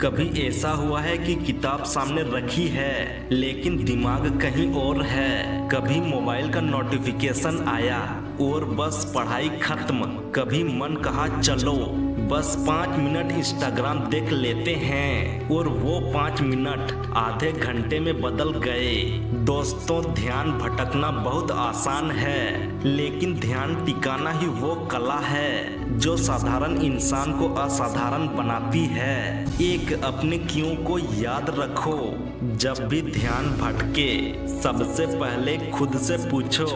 कभी ऐसा हुआ है कि किताब सामने रखी है लेकिन दिमाग कहीं और है। कभी मोबाइल का नोटिफिकेशन आया और बस पढ़ाई खत्म। कभी मन कहा चलो बस 5 मिनट इंस्टाग्राम देख लेते हैं और वो 5 मिनट आधे घंटे में बदल गए। दोस्तों, ध्यान भटकना बहुत आसान है लेकिन ध्यान टिकाना ही वो कला है जो साधारण इंसान को असाधारण बनाती है। एक अपने क्यों को याद रखो। जब भी ध्यान भटके सबसे पहले खुद से पूछो,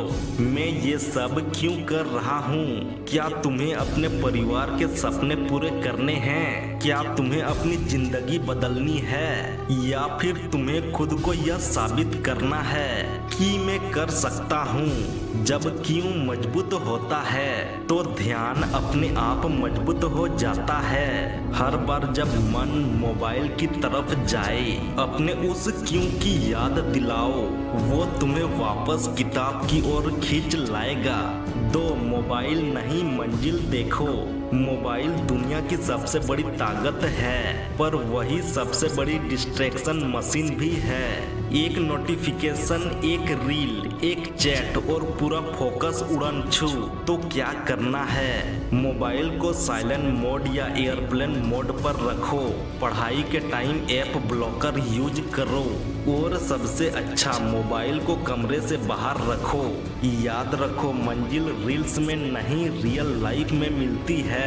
मैं ये सब क्यों कर रहा हूँ? क्या तुम्हें अपने परिवार के सपने पूरे करने हैं? क्या तुम्हें अपनी जिंदगी बदलनी है? या फिर तुम्हें खुद को यह साबित करना है कि मैं कर सकता हूँ? जब क्यों मजबूत होता है तो ध्यान अपने आप मजबूत हो जाता है। हर बार जब मन मोबाइल की तरफ जाए अपने उस क्यों की याद दिलाओ, वो तुम्हें वापस किताब की ओर खींच लाएगा। दो मोबाइल नहीं मंजिल देखो। मोबाइल दुनिया की सबसे बड़ी ताकत है पर वही सबसे बड़ी डिस्ट्रैक्शन मशीन भी है। एक नोटिफिकेशन, एक रील, एक चैट और पूरा फोकस उड़न छू। तो क्या करना है? मोबाइल को साइलेंट मोड या एयरप्लेन मोड पर रखो। पढ़ाई के टाइम ऐप ब्लॉकर यूज करो और सबसे अच्छा मोबाइल को कमरे से बाहर रखो। याद रखो, मंजिल रील्स में नहीं रियल लाइफ में मिलती है।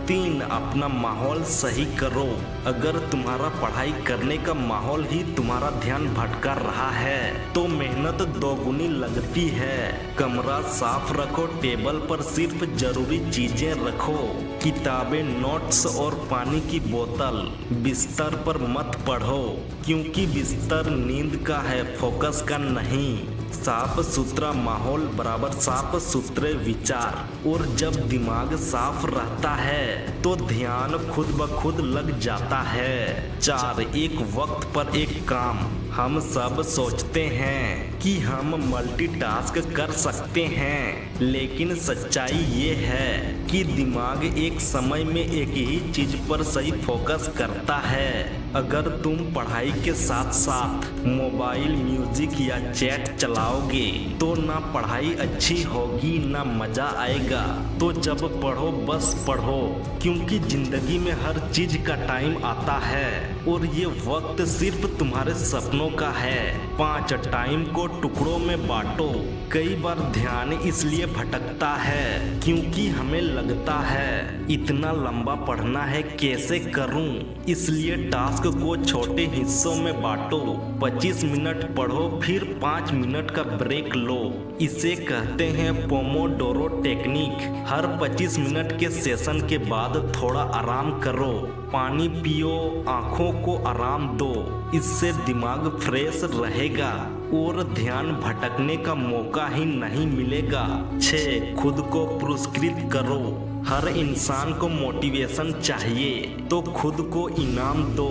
3 अपना माहौल सही करो। अगर तुम्हारा पढ़ाई करने का माहौल ही तुम्हारा ध्यान भटका रहा है तो मेहनत दोगुनी लगती है। कमरा साफ रखो, टेबल पर सिर्फ जरूरी चीजें रखो, किताबें, नोट्स और पानी की बोतल। बिस्तर पर मत पढ़ो क्योंकि बिस्तर नींद का है, फोकस का नहीं। साफ सुथरा माहौल बराबर साफ सुथरे विचार। और जब दिमाग साफ रहता है तो ध्यान खुद ब खुद लग जाता है। 4 एक वक्त पर एक काम। हम सब सोचते हैं कि हम मल्टीटास्क कर सकते हैं लेकिन सच्चाई ये है कि दिमाग एक समय में एक ही चीज पर सही फोकस करता है। अगर तुम पढ़ाई के साथ साथ मोबाइल, म्यूजिक या चैट चलाओगे तो ना पढ़ाई अच्छी होगी ना मजा आएगा। तो जब पढ़ो बस पढ़ो, क्योंकि जिंदगी में हर चीज का टाइम आता है और ये वक्त सिर्फ तुम्हारे सपनों का है। 5 टाइम को टुकड़ों में बांटो। कई बार ध्यान इसलिए भटकता है क्योंकि हमें लगता है इतना लंबा पढ़ना है, कैसे करूं? इसलिए टास्क को छोटे हिस्सों में बांटो। 25 मिनट पढ़ो फिर 5 मिनट का ब्रेक लो। इसे कहते हैं पोमोडोरो टेक्निक। हर 25 मिनट के सेशन के बाद थोड़ा आराम करो, पानी पियो, आंखों को आराम दो। इससे दिमाग फ्रेश रहेगा और ध्यान भटकने का मौका ही नहीं मिलेगा। 6 खुद को पुरस्कृत करो। हर इंसान को मोटिवेशन चाहिए तो खुद को इनाम दो।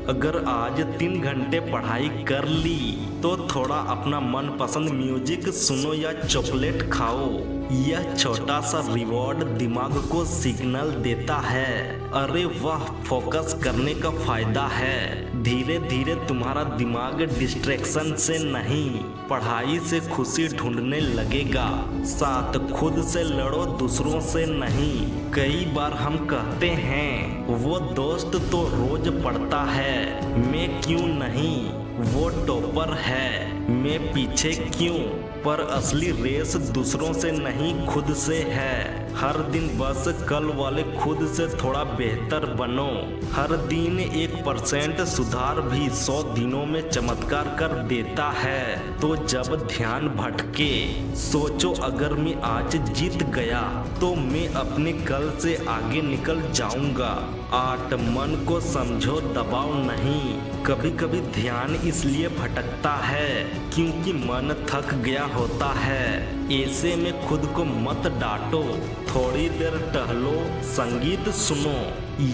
अगर आज 3 घंटे पढ़ाई कर ली तो थोड़ा अपना मनपसंद म्यूजिक सुनो या चॉकलेट खाओ। यह छोटा सा रिवॉर्ड दिमाग को सिग्नल देता है, अरे वाह, फोकस करने का फायदा है। धीरे धीरे तुम्हारा दिमाग डिस्ट्रैक्शन से नहीं, पढ़ाई से खुशी ढूंढने लगेगा। 7 खुद से लड़ो, दूसरों से नहीं। कई बार हम कहते हैं वो दोस्त तो रोज पढ़ता है, मैं क्यों नहीं? वो टॉपर है, मैं पीछे क्यों? पर असली रेस दूसरों से नहीं, खुद से है। हर दिन बस कल वाले खुद से थोड़ा बेहतर बनो। हर दिन 1% सुधार भी 100 दिनों में चमत्कार कर देता है। तो जब ध्यान भटके सोचो, अगर मैं आज जीत गया तो मैं अपने कल से आगे निकल जाऊंगा। 8 मन को समझो, दबाव नहीं। कभी कभी ध्यान इसलिए भटकता है क्योंकि मन थक गया होता है। ऐसे में खुद को मत डांटो, थोड़ी देर टहलो, संगीत सुनो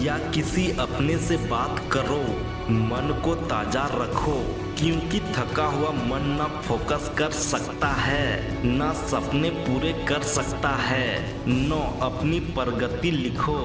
या किसी अपने से बात करो। मन को ताजा रखो क्योंकि थका हुआ मन ना फोकस कर सकता है ना सपने पूरे कर सकता है। 9 अपनी प्रगति लिखो।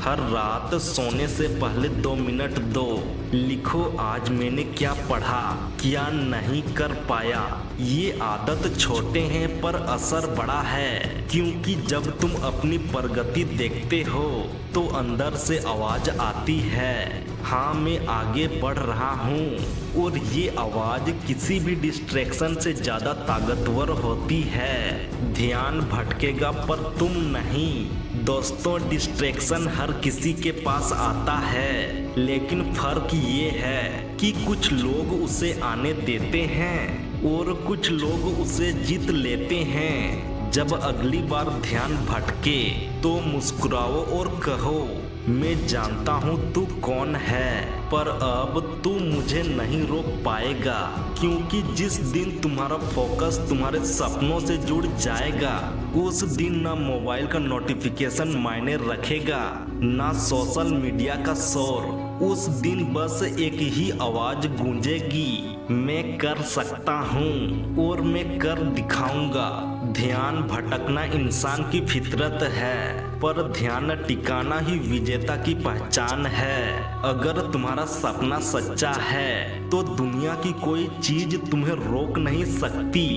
हर रात सोने से पहले 2 मिनट दो। लिखो आज मैंने क्या पढ़ा, क्या नहीं कर पाया। ये आदत छोटे हैं पर असर बड़ा है, क्योंकि जब तुम अपनी प्रगति देखते हो तो अंदर से आवाज आती है, हाँ मैं आगे बढ़ रहा हूँ। और ये आवाज किसी भी डिस्ट्रैक्शन से ज्यादा ताकतवर होती है। ध्यान भटकेगा पर तुम नहीं। दोस्तों, डिस्ट्रैक्शन हर किसी के पास आता है, लेकिन फर्क ये है कि कुछ लोग उसे आने देते हैं और कुछ लोग उसे जीत लेते हैं। जब अगली बार ध्यान भटके तो मुस्कुराओ और कहो, मैं जानता हूँ तू कौन है, पर अब तू मुझे नहीं रोक पाएगा। क्योंकि जिस दिन तुम्हारा फोकस तुम्हारे सपनों से जुड़ जाएगा, उस दिन ना मोबाइल का नोटिफिकेशन मायने रखेगा, ना सोशल मीडिया का शोर। उस दिन बस एक ही आवाज गूंजेगी, मैं कर सकता हूँ और मैं कर दिखाऊंगा। ध्यान भटकना इंसान की फितरत है, पर ध्यान टिकाना ही विजेता की पहचान है। अगर तुम्हारा सपना सच्चा है तो दुनिया की कोई चीज तुम्हें रोक नहीं सकती।